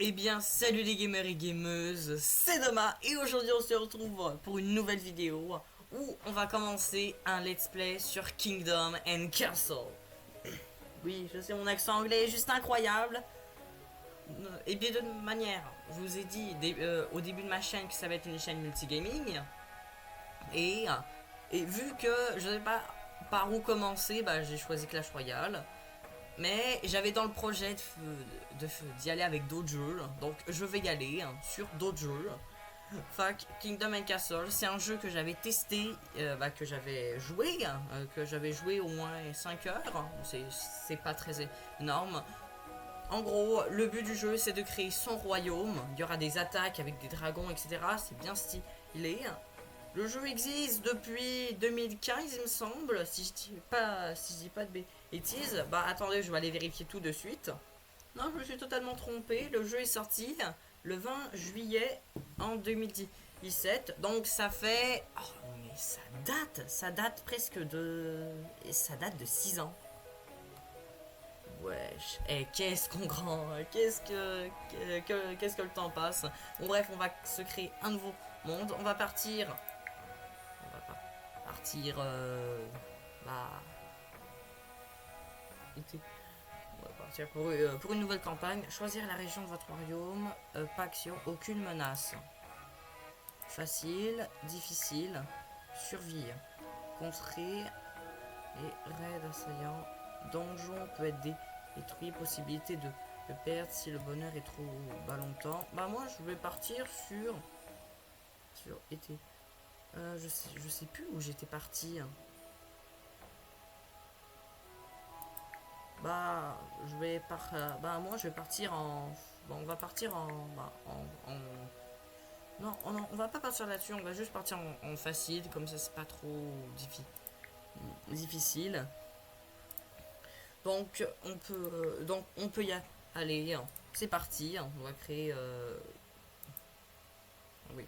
Eh bien, salut les gamers et gameuses, c'est Doma et aujourd'hui on se retrouve pour une nouvelle vidéo où on va commencer un let's play sur Kingdom and Castle. Oui, je sais, mon accent anglais est juste incroyable. Et bien de manière, je vous ai dit au début de ma chaîne que ça va être une chaîne multigaming. Et, et vu que je ne sais pas par où commencer, bah, j'ai choisi Clash Royale. Mais j'avais dans le projet d'y aller avec d'autres jeux, donc je vais y aller sur d'autres jeux. Fac Kingdom and Castle, c'est un jeu que j'avais testé, que j'avais joué au moins 5 heures. C'est pas très énorme. En gros, le but du jeu c'est de créer son royaume. Il y aura des attaques avec des dragons, etc. C'est bien stylé. Le jeu existe depuis 2015, il me semble, si je dis pas de bêtises. Bah attendez, je vais aller vérifier tout de suite. Non, je me suis totalement trompé. Le jeu est sorti le 20 juillet en 2017. Donc ça fait... Oh, mais ça date presque de... Ça date de 6 ans. Wesh, et qu'est-ce qu'on grand, qu'est-ce que le temps passe. Bon bref, on va se créer un nouveau monde. On va partir, bah, on va partir pour une nouvelle campagne. Choisir la région de votre royaume. Paxio, aucune menace. Facile, difficile. Survie. Construire et raid assaillant. Donjon peut être détruit. Possibilité de perdre si le bonheur est trop bas longtemps. Bah moi je vais partir sur été. Je sais plus où j'étais parti. Bah, bah, moi, je vais partir en. Bon, on va partir en. Non, on va pas partir là-dessus, on va juste partir en facile, comme ça c'est pas trop difficile. Donc, on peut y aller. C'est parti, on va créer. Oui.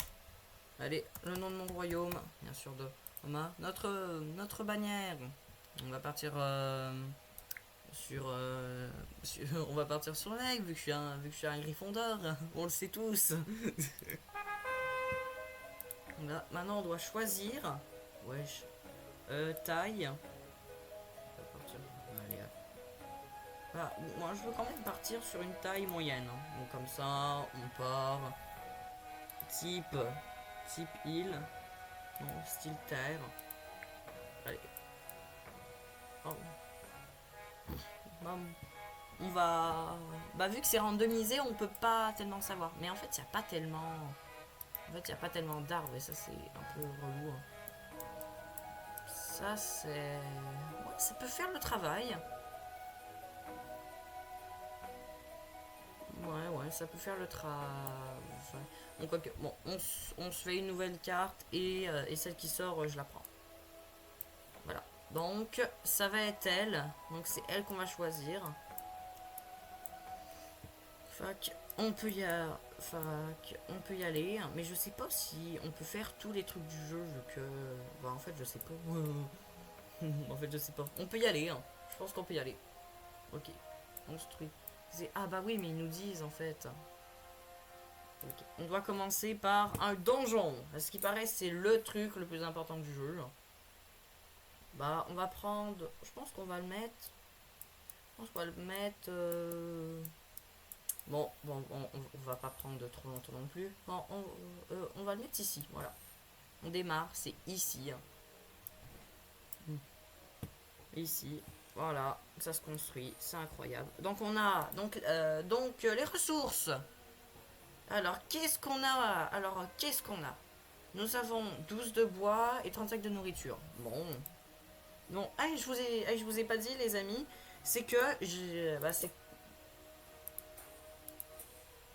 Allez, le nom de mon royaume, bien sûr, de Oma. Notre bannière. On va partir. Sur, on va partir sur l'aigle vu que je suis un Gryffondor, on le sait tous. Là, maintenant on doit choisir. Wesh. Taille. On va partir. Allez, bah, moi je veux quand même partir sur une taille moyenne. Donc comme ça, on part. Type. Type île. Non, style terre. Allez. Oh. Bah, on va. Bah vu que c'est randomisé, on peut pas tellement savoir. Mais en fait, il n'y a pas tellement. En fait, il n'y a pas tellement d'arbres et ça, c'est un peu relou. Ça, c'est. Ouais, ça peut faire le travail. Ouais, ça peut faire le travail. Bon, bon, on se fait une nouvelle carte et celle qui sort, je la prends. Voilà. Donc, ça va être elle. Donc, c'est elle qu'on va choisir. Fac, on peut y aller, mais je sais pas si on peut faire tous les trucs du jeu vu que. Bah, en fait, je sais pas. En fait, je sais pas. On peut y aller, hein. Je pense qu'on peut y aller. Ok. Construit. Ah bah oui, mais ils nous disent en fait. Ok. On doit commencer par un donjon. À ce qui paraît, c'est le truc le plus important du jeu. Bah, on va prendre. Je pense qu'on va le mettre. Je pense qu'on va le mettre. Bon, on va pas prendre de trop longtemps non plus. Bon, on va le mettre ici. Voilà. On démarre, c'est ici. Ici. Voilà, ça se construit, c'est incroyable. Donc on a les ressources. Alors qu'est-ce qu'on a? Nous avons 12 de bois et 35 de nourriture. Bon. Bon, je vous ai pas dit les amis, c'est que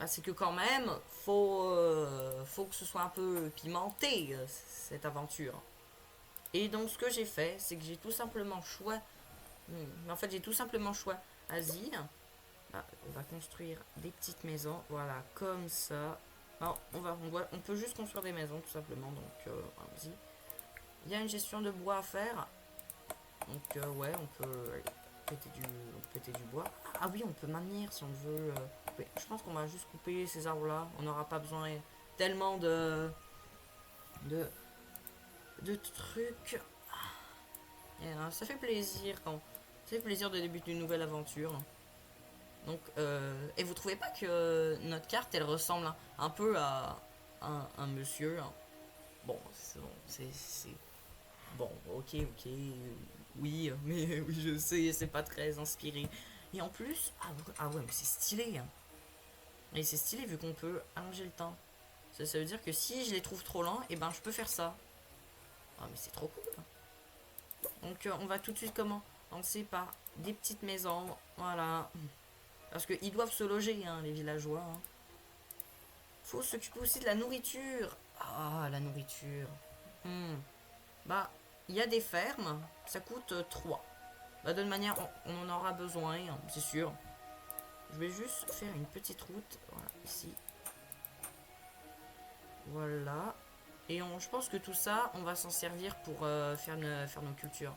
c'est que quand même faut que ce soit un peu pimenté cette aventure. Et donc ce que j'ai fait, c'est que j'ai tout simplement j'ai tout simplement choisi. Ah, on va construire des petites maisons, voilà, comme ça. Alors, on peut juste construire des maisons tout simplement, donc allons-y. Il y a une gestion de bois à faire, donc ouais, on peut. péter du bois. Ah oui, on peut maintenir si on veut. Oui, je pense qu'on va juste couper ces arbres-là. On n'aura pas besoin tellement de, de trucs. Et, ça fait plaisir quand. Ça fait plaisir de débuter une nouvelle aventure. Donc, et vous trouvez pas que notre carte, elle ressemble un peu à un monsieur, hein. Bon, c'est bon, ok, oui, mais oui, je sais, c'est pas très inspiré. Et en plus, ah ouais, mais c'est stylé, hein. Et c'est stylé vu qu'on peut allonger le temps. Ça veut dire que si je les trouve trop lents, et ben je peux faire ça. Ah mais c'est trop cool. Donc on va tout de suite commencer par des petites maisons, voilà. Parce qu'ils doivent se loger, hein, les villageois, hein. Faut s'occuper aussi de la nourriture. Ah, la nourriture. Hmm. Bah, il y a des fermes, ça coûte 3. Bah, de toute manière, on en aura besoin, hein, c'est sûr. Je vais juste faire une petite route, voilà, ici. Voilà. Et je pense que tout ça, on va s'en servir pour faire nos cultures.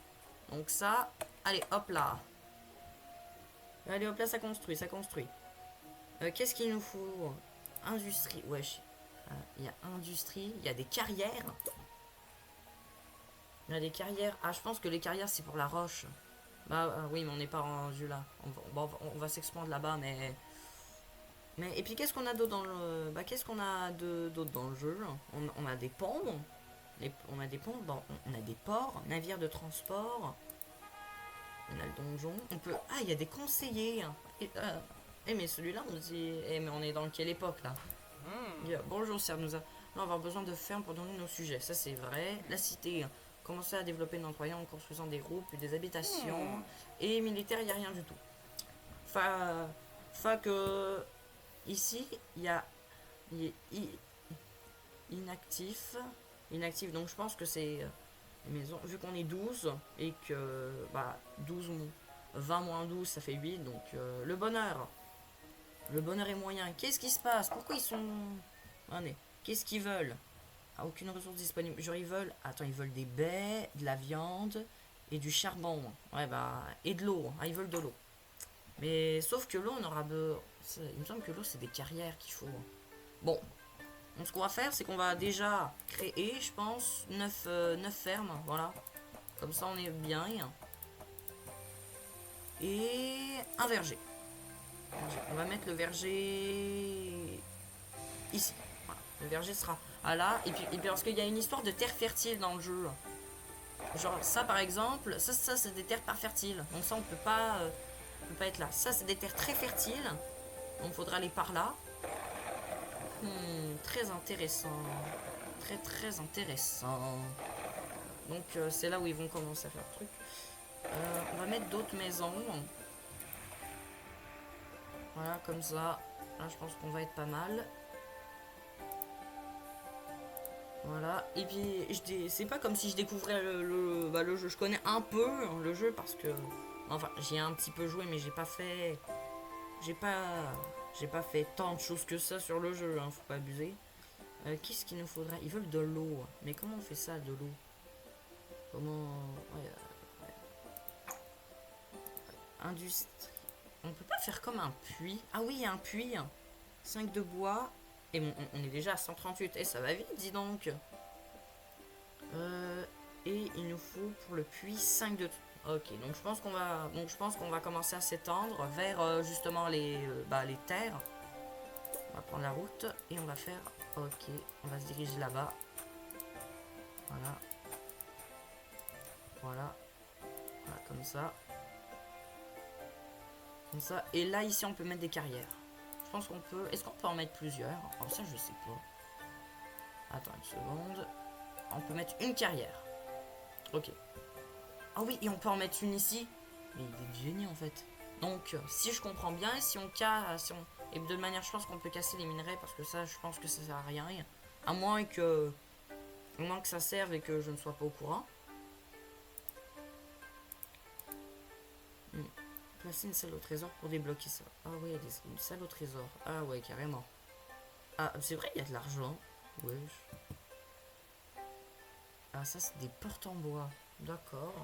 Donc ça, allez, hop là. Allez, hop là, ça construit, ça construit. Qu'est-ce qu'il nous faut? Industrie, wesh. Il y a industrie, il y a des carrières. Il y a des carrières. Ah, je pense que les carrières, c'est pour la roche. Bah oui, mais on n'est pas rendu là. On va s'expandre là-bas, mais... Et puis qu'est-ce qu'on a d'autre dans le... Bah qu'est-ce qu'on a d'autre dans le jeu? On a des ponts. On a des ponts, bon, on a des ports, navires de transport. On a le donjon. On peut... Ah, il y a des conseillers. Mais celui-là, on se dit... mais on est dans quelle époque, là? Bonjour, Sir, nous allons avoir besoin de fermes pour donner nos sujets. Ça, c'est vrai. La cité. Commencer à développer nos employés en construisant des groupes, puis des habitations. Et militaire, il n'y a rien du tout. Que... Ici, il y a inactif. Inactif, donc je pense que c'est maison. Vu qu'on est 12 et que 12 20 moins 12 ça fait 8, donc le bonheur. Le bonheur est moyen. Qu'est-ce qui se passe? Pourquoi ils sont. Attendez, qu'est-ce qu'ils veulent? Ah, aucune ressource disponible. Genre ils veulent. Attends, ils veulent des baies, de la viande et du charbon. Ouais et de l'eau. Ah, ils veulent de l'eau. Mais sauf que l'eau, on aura besoin. Il me semble que l'eau, c'est des carrières qu'il faut. Bon. Donc, ce qu'on va faire, c'est qu'on va déjà créer, je pense, 9 fermes. Voilà. Comme ça, on est bien. Et un verger. On va mettre le verger ici. Voilà. Le verger sera là. Et puis parce qu'il y a une histoire de terre fertile dans le jeu. Genre, ça, par exemple, ça c'est des terres pas fertiles. Donc ça, on peut pas être là. Ça, c'est des terres très fertiles. Donc, il faudra aller par là. Très intéressant. Très, très intéressant. Donc, c'est là où ils vont commencer à faire le truc. On va mettre d'autres maisons. Voilà, comme ça. Là, je pense qu'on va être pas mal. Voilà. Et puis, c'est pas comme si je découvrais le jeu. Je connais un peu le jeu parce que... Enfin, j'y ai un petit peu joué, mais j'ai pas fait... J'ai pas fait tant de choses que ça sur le jeu, hein, faut pas abuser. Qu'est-ce qu'il nous faudra? Ils veulent de l'eau. Mais comment on fait ça, de l'eau? Comment... Industrie. On peut pas faire comme un puits. Ah oui, il y a un puits. 5 de bois. Et on est déjà à 138. Et ça va vite, dis donc. Et il nous faut pour le puits 5 de... Ok, donc je pense qu'on va commencer à s'étendre vers justement les terres. On va prendre la route et on va faire... Ok, on va se diriger là-bas. Voilà. Voilà. Voilà, comme ça. Comme ça. Et là, ici, on peut mettre des carrières. Je pense qu'on peut... Est-ce qu'on peut en mettre plusieurs? Oh, ça, je sais pas. Attends une seconde. On peut mettre une carrière. Ok. Ah oui, et on peut en mettre une ici. Mais il est génie, en fait. Donc, si je comprends bien, si on casse... Et de manière, je pense qu'on peut casser les minerais, parce que ça, je pense que ça sert à rien. À moins que ça serve et que je ne sois pas au courant. Placer une salle au trésor pour débloquer ça. Ah ouais, une salle au trésor. Ah ouais, carrément. Ah, c'est vrai, il y a de l'argent. Wesh. Ah, ça, c'est des portes en bois. D'accord.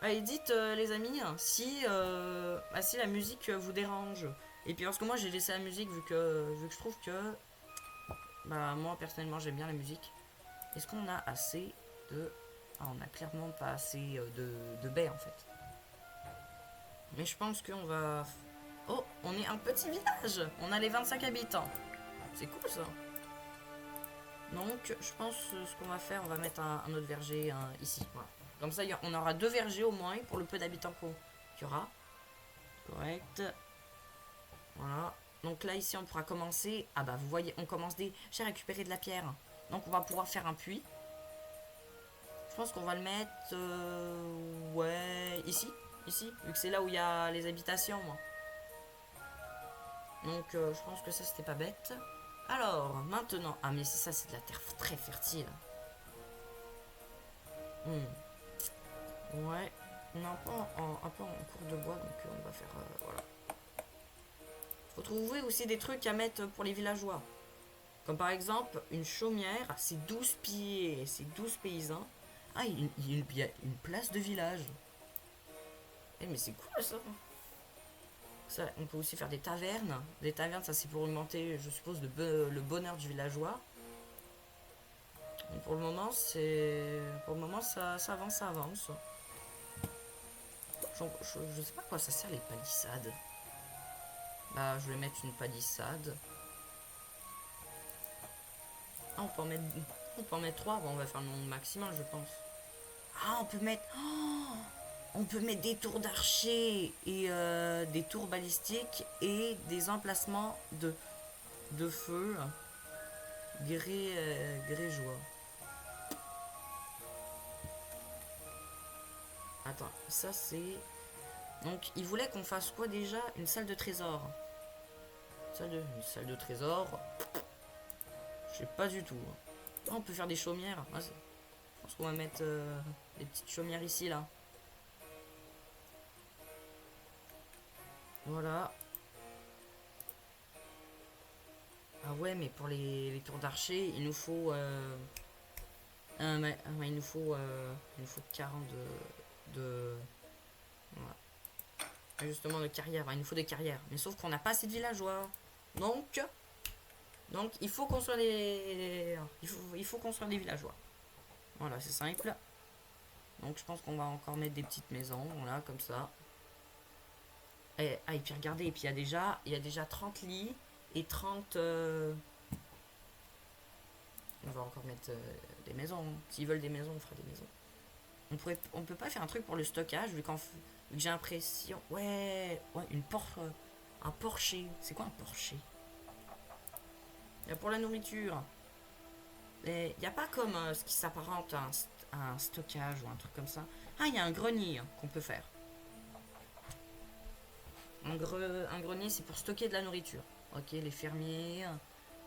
Edit, les amis, si, si la musique vous dérange. Et puis parce que moi j'ai laissé la musique vu que je trouve que bah moi personnellement j'aime bien la musique. Est-ce qu'on a assez de... Ah, on a clairement pas assez de baies en fait. Mais je pense qu'on va... Oh, on est un petit village. On a les 25 habitants. C'est cool ça. Donc je pense ce qu'on va faire, on va mettre un autre verger ici. Voilà. Comme ça on aura 2 vergers au moins pour le peu d'habitants qu'il y aura. Correct. Voilà. Donc là ici on pourra commencer. Ah bah vous voyez, on commence des... J'ai récupéré de la pierre. Donc on va pouvoir faire un puits. Je pense qu'on va le mettre... ouais, ici. Ici, vu que c'est là où il y a les habitations, moi. Donc je pense que ça c'était pas bête. Alors, maintenant... Ah mais ça c'est de la terre très fertile. Ouais. On est un peu en cours de bois, donc on va faire... voilà. Faut trouver aussi des trucs à mettre pour les villageois. Comme par exemple, une chaumière, c'est 12 pieds, c'est 12 paysans. Ah, il y a une place de village. Eh, mais c'est cool ça. Ça. On peut aussi faire des tavernes. Des tavernes, ça c'est pour augmenter, je suppose, le bonheur du villageois. Et pour le moment, c'est. Pour le moment, ça avance, ça avance. Je sais pas à quoi ça sert les palissades. Bah, je vais mettre une palissade. Ah, on peut en mettre 3. Bon, on va faire le nombre maximal, je pense. Ah, on peut mettre. Oh, on peut mettre des tours d'archer et des tours balistiques et des emplacements de feu grégeois. Attends, ça c'est... Donc, il voulait qu'on fasse quoi déjà? Une salle de trésor. Une salle de trésor. Je sais pas du tout. Ah, on peut faire des chaumières. Ah, je pense qu'on va mettre des petites chaumières ici, là. Voilà. Ah ouais, mais pour les tours d'archer, il nous faut... il nous faut 40 de... Voilà. Justement, de carrière. Il nous faut des carrières. Mais sauf qu'on n'a pas assez de villageois. Donc il faut construire il faut construire des villageois. Voilà, c'est simple. Donc je pense qu'on va encore mettre des petites maisons, voilà, comme ça. Et puis regardez, et puis il y a déjà 30 lits et 30... On va encore mettre des maisons. S'ils veulent des maisons, on fera des maisons. On peut pas faire un truc pour le stockage, vu que j'ai l'impression... Ouais, un porcher. C'est quoi un porcher? Pour la nourriture. Il n'y a pas comme ce qui s'apparente à un stockage ou un truc comme ça. Ah, il y a un grenier qu'on peut faire. Un grenier, c'est pour stocker de la nourriture. Ok, les fermiers,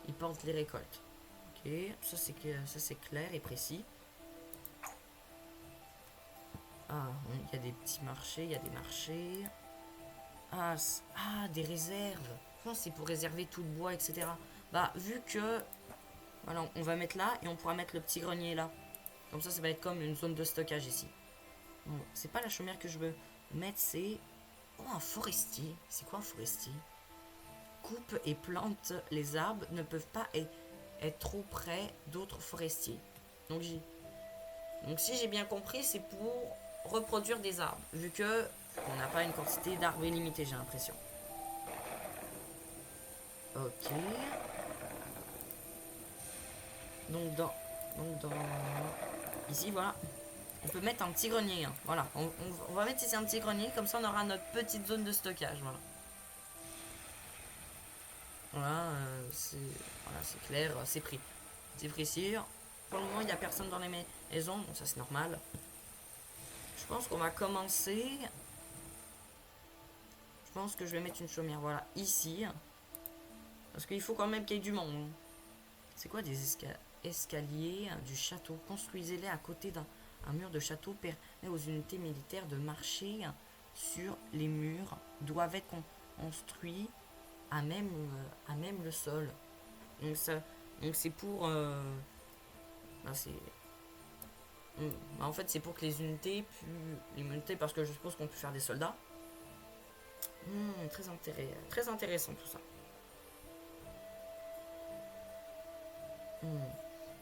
ils portent les récoltes. Ok, ça c'est clair et précis. Ah, il y a des petits marchés, il y a des marchés. Ah, des réserves. Je pense que c'est pour réserver tout le bois, etc. Bah, vu que... Voilà, on va mettre là et on pourra mettre le petit grenier là. Comme ça va être comme une zone de stockage ici. Bon, c'est pas la chaumière que je veux mettre, c'est... Oh, un forestier. C'est quoi un forestier? Coupe et plante les arbres ne peuvent pas être trop près d'autres forestiers. Donc si j'ai bien compris, c'est pour reproduire des arbres. Vu que on n'a pas une quantité d'arbres illimitée, j'ai l'impression. Ok. Donc dans... Ici, voilà. On peut mettre un petit grenier. Hein. Voilà. On va mettre ici un petit grenier. Comme ça, on aura notre petite zone de stockage. Voilà. Voilà, c'est clair, c'est pris. C'est précis. Pour le moment, il n'y a personne dans les maisons. Bon, ça, c'est normal. Je pense qu'on va commencer. Je pense que je vais mettre une chaumière. Voilà, ici. Parce qu'il faut quand même qu'il y ait du monde. C'est quoi des escaliers du château? Construisez-les à côté d'un mur de château permet aux unités militaires de marcher sur les murs. Doivent être construits à même le sol. Donc c'est pour... Bah, en fait, c'est pour que les unités l'immunité, parce que je suppose qu'on peut faire des soldats. Très intéressant tout ça.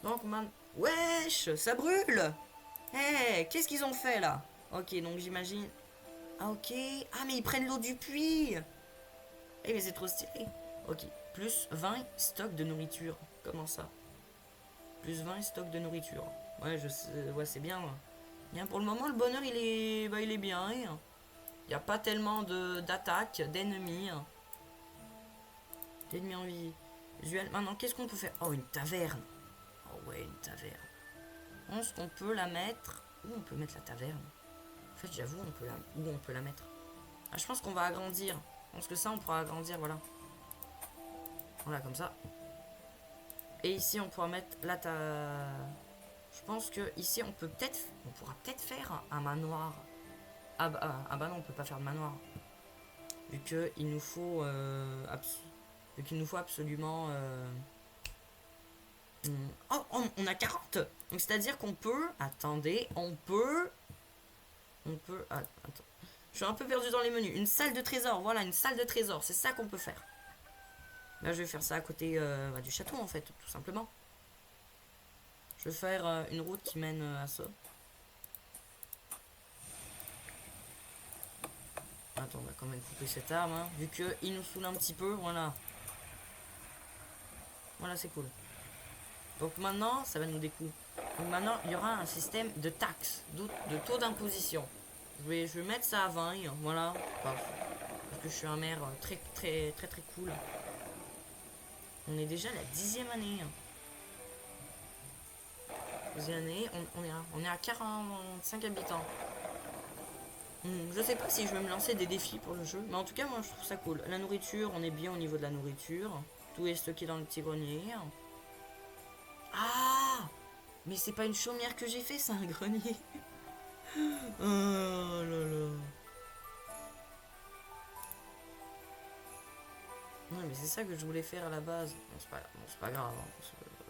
Donc, wesh, ça brûle. Hey, qu'est-ce qu'ils ont fait là? Ok, donc j'imagine. Ah, ok. Ah, mais ils prennent l'eau du puits. Eh, mais c'est trop stylé. Ok, plus 20 stocks de nourriture. Comment ça? Plus 20 stocks de nourriture. Ouais, je sais, ouais, c'est bien. Bien, pour le moment, le bonheur, il est bien. Il n'y a pas tellement d'attaques, d'ennemis. D'ennemis en vie. Visuel. Maintenant, qu'est-ce qu'on peut faire? Oh, une taverne. Oh, ouais, une taverne. Je pense qu'on peut la mettre. Où on peut mettre la taverne? En fait, j'avoue, où on peut la mettre? Ah, je pense qu'on va agrandir. Je pense que ça, on pourra agrandir, voilà. Voilà, comme ça. Et ici, on pourra mettre la Je pense que ici, on pourra peut-être faire un manoir. Ah bah non, on peut pas faire de manoir. Vu que il nous faut, vu qu'il nous faut absolument. Oh, on a 40. Donc c'est-à-dire qu'on peut. Attendez, on peut. Ah, attends. Je suis un peu perdu dans les menus. Une salle de trésor, voilà, une salle de trésor. C'est ça qu'on peut faire. Là, je vais faire ça à côté du château, en fait, tout simplement. Je vais faire une route qui mène à ça. Attends, on va quand même couper cette arme, hein, vu qu'il nous saoule un petit peu, voilà. Voilà, c'est cool. Donc maintenant, ça va nous découper. Donc maintenant, il y aura un système de taxes, de taux d'imposition. Je vais mettre ça à 20, voilà. Parce que je suis un maire très cool. On est déjà à la 10e année. 10e année, on est à 45 habitants. Je sais pas si je vais me lancer des défis pour le jeu, mais en tout cas, moi je trouve ça cool. La nourriture, on est bien au niveau de la nourriture. Tout est stocké dans le petit grenier. Ah! Mais c'est pas une chaumière que j'ai fait, c'est un grenier. Oh là là. Non, mais c'est ça que je voulais faire à la base. Bon, c'est pas grave. Hein.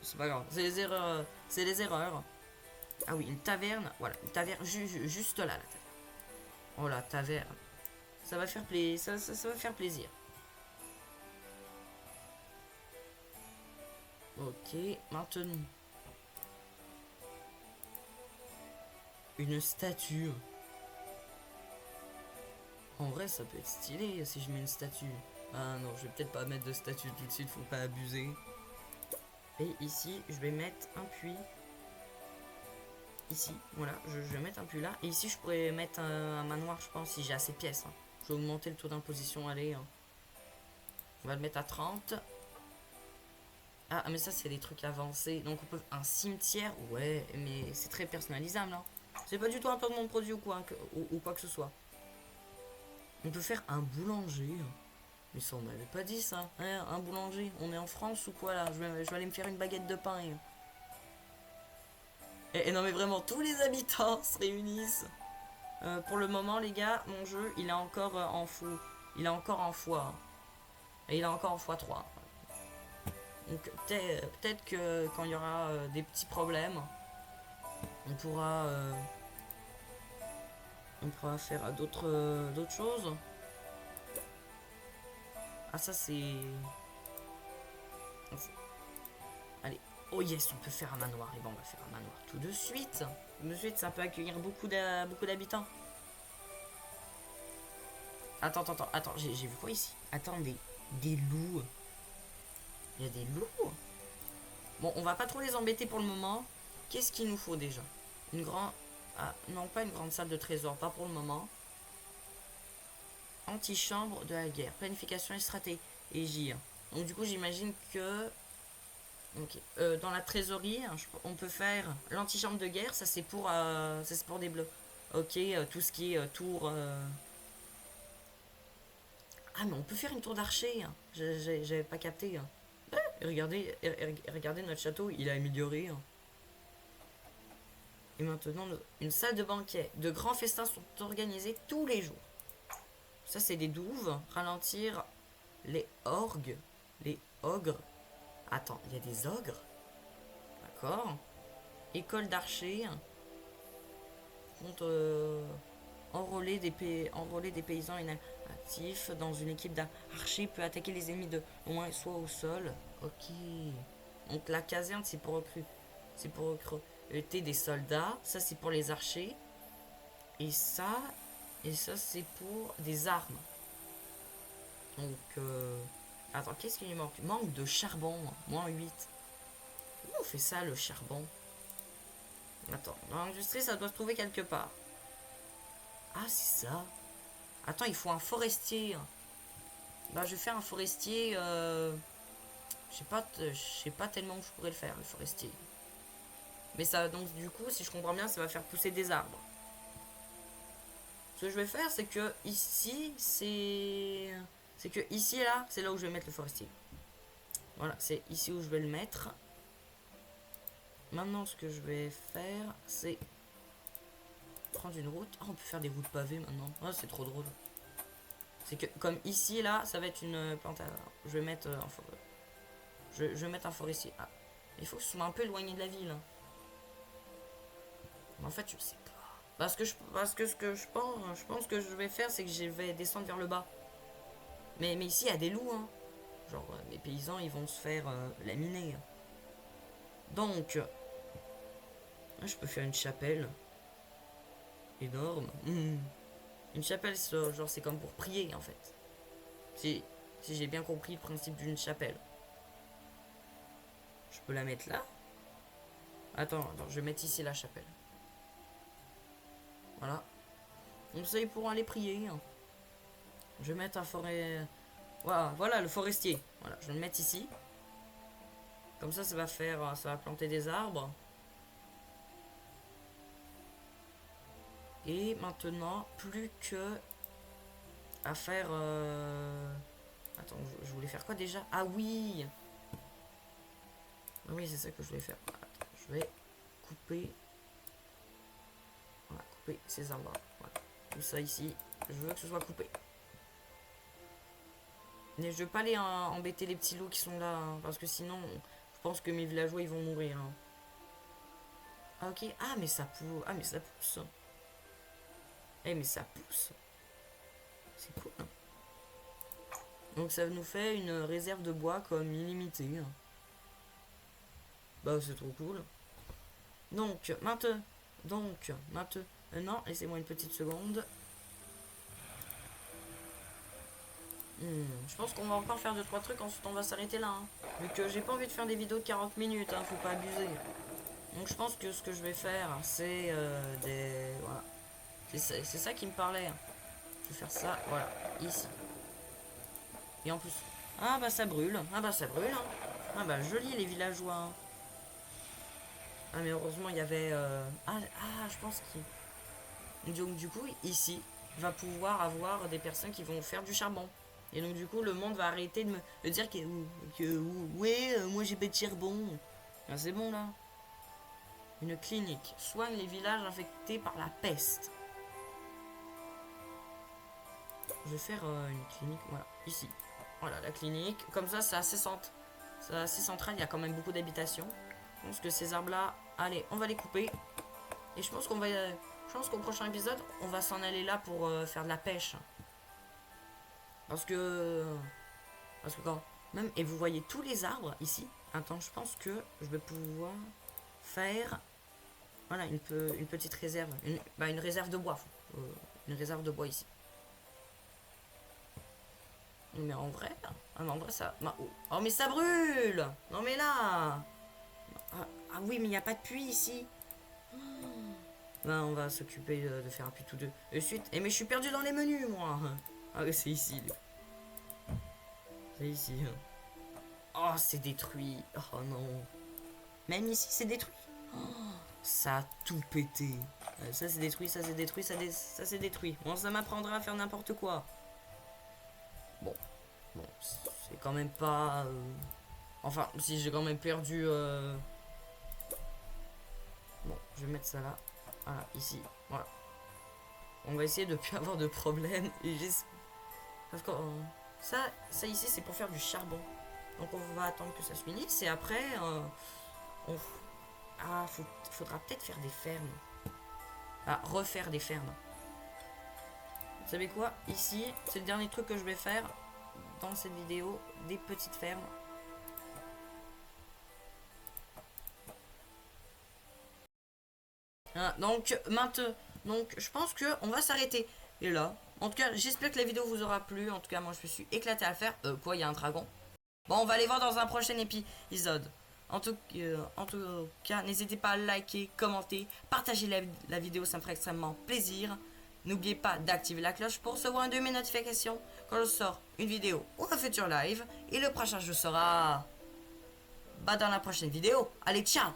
C'est pas grave. C'est les erreurs. C'est les erreurs. Ah oui, une taverne. Voilà, une taverne juste là, la taverne. Oh la taverne. Ça va faire plaisir. Ça va faire plaisir. Ok, maintenant. Une statue. En vrai, ça peut être stylé si je mets une statue. Ah non, je vais peut-être pas mettre de statue tout de suite, faut pas abuser. Et ici, je vais mettre un puits. Ici, voilà, je vais mettre un puits là. Et ici, je pourrais mettre un manoir, je pense, si j'ai assez de pièces. Hein. Je vais augmenter le taux d'imposition, allez. Hein. On va le mettre à 30. Ah, mais ça, c'est des trucs avancés. Donc, on peut. Un cimetière, ouais, mais c'est très personnalisable. Hein. C'est pas du tout un peu de mon produit ou quoi que ce soit. On peut faire un boulanger. Mais ça, on m'avait pas dit ça. Hein, un boulanger. On est en France ou quoi là je vais aller me faire une baguette de pain. Et non, mais vraiment, tous les habitants se réunissent. Pour le moment, les gars, mon jeu, il est encore en fou. Il est encore en fois. Et il est encore en x3. Donc, peut-être que quand il y aura des petits problèmes, on pourra faire d'autres choses. Ah, ça, c'est. Allez. Oh yes, on peut faire un manoir. Et bon, on va faire un manoir tout de suite. Tout de suite, ça peut accueillir beaucoup d'habitants. Attends, j'ai vu quoi ici? Attends, des loups. Il y a des loups. Bon, on va pas trop les embêter pour le moment. Qu'est-ce qu'il nous faut déjà? Une grande... Ah, non, pas une grande salle de trésor, pas pour le moment. Antichambre de la guerre. Planification et stratégie. Donc du coup, j'imagine que... Ok. Dans la trésorerie, hein, on peut faire l'antichambre de guerre. Ça, c'est pour des bleus. Ok, tout ce qui est tour... Ah, mais on peut faire une tour d'archer. Hein. J'avais pas capté. Hein. Regardez notre château, il a amélioré. Hein. Et maintenant, une salle de banquet. De grands festins sont organisés tous les jours. Ça, c'est des douves. Ralentir les orgues. Les ogres. Attends, il y a des ogres. D'accord. École d'archer. compte enrôler des paysans inactifs dans une équipe d'archers, peut attaquer les ennemis de loin, soit au sol. Ok. Donc la caserne, c'est pour recruter des soldats. Ça, c'est pour les archers. Et ça, c'est pour des armes. Donc, attends, qu'est-ce qu'il manque? Manque de charbon, -8. Comment on fait ça, le charbon? Attends, dans l'industrie, ça doit se trouver quelque part. Ah, c'est ça. Attends, il faut un forestier. Bah, je vais faire un forestier. Je sais pas tellement où je pourrais le faire, le forestier. Mais ça, donc, du coup, si je comprends bien, ça va faire pousser des arbres. Ce que je vais faire, c'est que ici, c'est que ici, là, c'est là où je vais mettre le forestier. Voilà, c'est ici où je vais le mettre. Maintenant, ce que je vais faire, c'est prendre une route. Oh, on peut faire des routes pavées maintenant. Oh, c'est trop drôle. C'est que, comme ici, là, ça va être une plante. Je vais mettre je vais mettre un forestier. Ah, il faut que ce soit un peu éloigné de la ville. Hein. Mais en fait, je sais pas. Parce que ce que je pense que je vais faire, c'est que je vais descendre vers le bas. Mais ici, il y a des loups. Hein. Genre, les paysans, ils vont se faire laminer. Donc, je peux faire une chapelle énorme. Une chapelle, genre, c'est comme pour prier, en fait. Si j'ai bien compris le principe d'une chapelle. Je peux la mettre là. Attends, je vais mettre ici la chapelle. Voilà. Donc ça, ils pourront aller prier. Hein. Je vais mettre un forêt... Voilà, le forestier. Voilà, je vais le mettre ici. Comme ça va planter des arbres. Et maintenant, plus que à faire... Attends, je voulais faire quoi déjà? Ah oui! Ah oui, c'est ça que je voulais faire. Attends, je vais couper... Voilà, couper ces arbres. Voilà. Tout ça ici, je veux que ce soit coupé. Mais je veux pas aller embêter les petits loups qui sont là, hein, parce que sinon, je pense que mes villageois, ils vont mourir. Hein. Ah ok, ah mais ça pousse. Ah mais ça pousse. Eh mais ça pousse. C'est cool. Hein. Donc ça nous fait une réserve de bois comme illimitée. Hein. Bah c'est trop cool. Donc maintenant, laissez-moi une petite seconde. Je pense qu'on va encore faire 2-3 trucs, ensuite on va s'arrêter là. Hein. Vu que j'ai pas envie de faire des vidéos de 40 minutes, hein, faut pas abuser. Donc je pense que ce que je vais faire, c'est des... Voilà. C'est ça qui me parlait. Hein. Je vais faire ça, voilà, ici. Et en plus... Ah bah ça brûle. Ah bah ça brûle. Hein. Ah bah joli les villageois. Hein. Ah mais heureusement il y avait... je pense qu'il... Donc du coup, ici, va pouvoir avoir des personnes qui vont faire du charbon. Et donc du coup, le monde va arrêter de me dire ouais, moi j'ai pas de charbon. Ah, c'est bon là. Une clinique soigne les villages infectés par la peste. Je vais faire une clinique, voilà, ici. Voilà, la clinique. Comme ça, c'est assez central, il y a quand même beaucoup d'habitations. Je pense que ces arbres-là, allez, on va les couper. Et je pense qu'au prochain épisode, on va s'en aller là pour faire de la pêche. Parce que quand même, et vous voyez tous les arbres ici. Attends, je pense que je vais pouvoir faire, voilà, une petite réserve. Une réserve de bois. Une réserve de bois ici. Mais en vrai, ça... Oh, mais ça brûle! Non, mais là... Ah oui, mais il n'y a pas de puits ici. Là, on va s'occuper de faire un puits tous deux. Et suite... mais je suis perdu dans les menus, moi. Ah oui, c'est ici. C'est ici. Oh, c'est détruit. Oh non. Même ici, c'est détruit. Oh, ça a tout pété. Ça, c'est détruit, ça, c'est détruit, ça, c'est détruit. Bon, ça m'apprendra à faire n'importe quoi. Bon, c'est quand même pas... Enfin, si j'ai quand même perdu... Bon, je vais mettre ça là. Voilà, ici. Voilà. On va essayer de ne plus avoir de problème. Et parce que ça ici, c'est pour faire du charbon. Donc on va attendre que ça se finisse. Et après, faudra peut-être faire des fermes. à refaire des fermes. Vous savez quoi? Ici, c'est le dernier truc que je vais faire dans cette vidéo, des petites fermes. Hein, donc maintenant, donc je pense que on va s'arrêter. Et là, en tout cas, j'espère que la vidéo vous aura plu. En tout cas, moi je me suis éclaté à le faire. Quoi, il y a un dragon? Bon, on va aller voir dans un prochain épisode. En tout cas, n'hésitez pas à liker, commenter, partager la vidéo, ça me ferait extrêmement plaisir. N'oubliez pas d'activer la cloche pour recevoir une de mes notifications quand je sors une vidéo ou un futur live. Et le prochain, je sera dans la prochaine vidéo. Allez, ciao!